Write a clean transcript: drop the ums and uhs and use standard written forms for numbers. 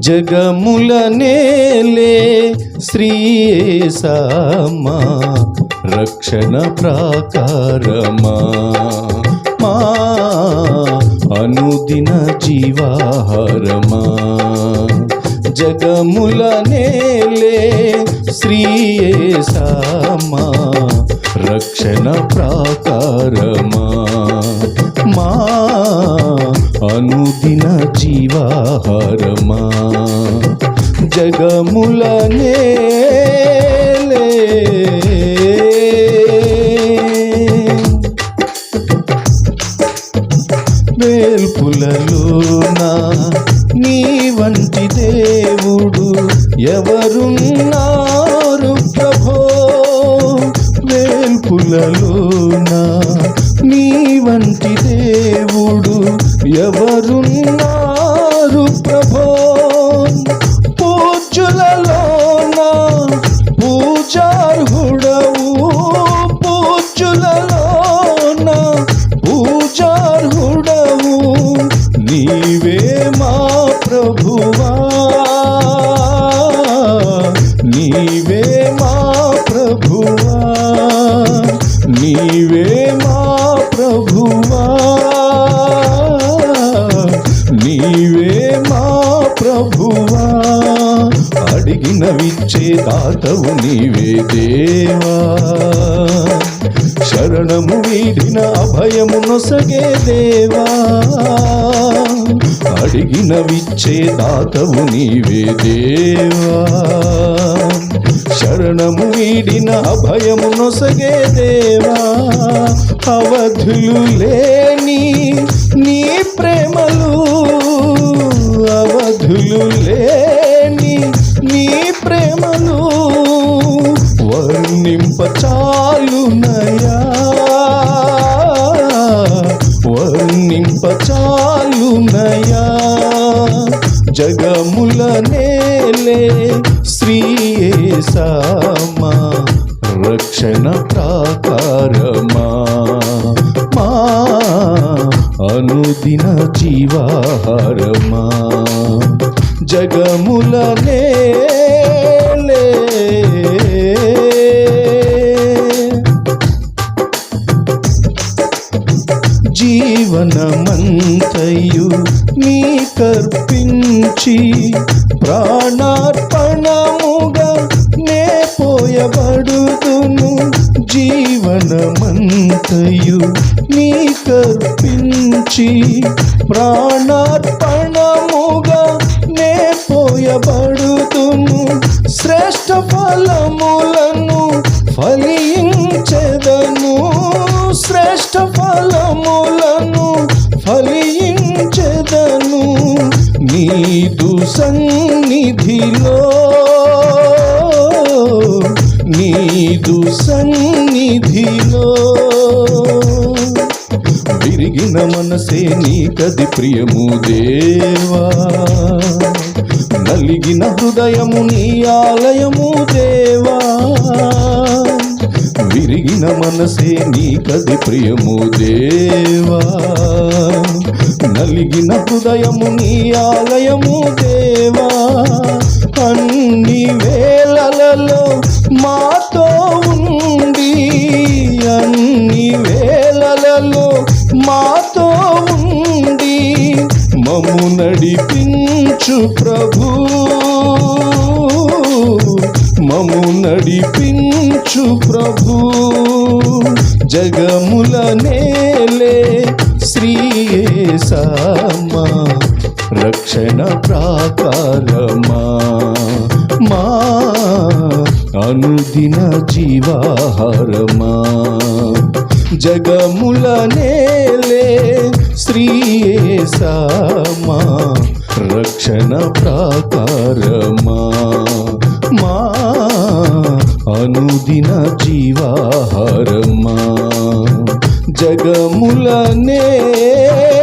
జగముల నేలే శ్రీయేసమ్మా రక్షణ ప్రాకారమా మా అనుదిన జీవాహారమా జగముల నేలే శ్రీయేసమ్మా రక్షణ ప్రాకారమా మా అనుదిన జీవాహారమా జగముల నేలే వేల్పులలోన నీ వంటి దేవుడు ఎవరున్నారు ప్రభో వేల్పులలోన నీ వంటి దేవుడు ఎవరున్నారు ప్రభో పూజ్యులలోన పూజార్హుడవు పూజ్యులలోన పూజార్హుడవు నీవే మా ప్రభువా నీవే మా ప్రభువా నీవే మా ప్రభువా నీవే మా ప్రభువా అడిగినవిచ్చే దాతవు నీవే దేవా శరణము వీడిన అభయము నొసగే దేవా అడిగినవిచ్చే దాతవు నీవే దేవా శరణము వీడిన అభయము నొసగే దేవా అవధులు లేని నీ ప్రేమలు అవధులు లేని నీ ప్రేమలు వర్ణింప చాలునయా వర్ణింప చాలునయా జగముల నేలే శ్రీయేసమ్మా రక్షణ ప్రాకారమా మా అనుదిన జీవాహారమా జగముల నేలే జీవనమంతయు నీ కర్పించి ప్రాణార్పణముగా నే పోయబడుదును జీవనమంతయు నీ కర్పించి ప్రాణార్పణముగా నే పోయబడుదును శ్రేష్ఠ ఫలములను ఫలించెదను శ్రేష్ఠ ఫలములను ఫలించెదను నీదు సన్నిధిలో నీదు సన్నిధిలో విరిగిన మనసే నీకది ప్రియము దేవా నలిగిన హృదయము నీ ఆలయము దేవా విరిగిన మనసే నీకది ప్రియము దేవా నలిగిన హృదయము నీ ఆలయము దేవా అన్ని వేళలలో మాతో ఉండి అన్ని వేళలలో మాతో ఉండి మమ్ము నడిపించు ప్రభు మమ్ము నడిపించు ప్రభు జగముల నేలే శ్రీయేసమ్మా రక్షణ ప్రాకారమా మా అనుదిన జీవాహారమా జగముల నేలే శ్రీయేసమ్మా రక్షణ ప్రాకారమా మా అనుదిన జీవాహారమా జగముల నేలే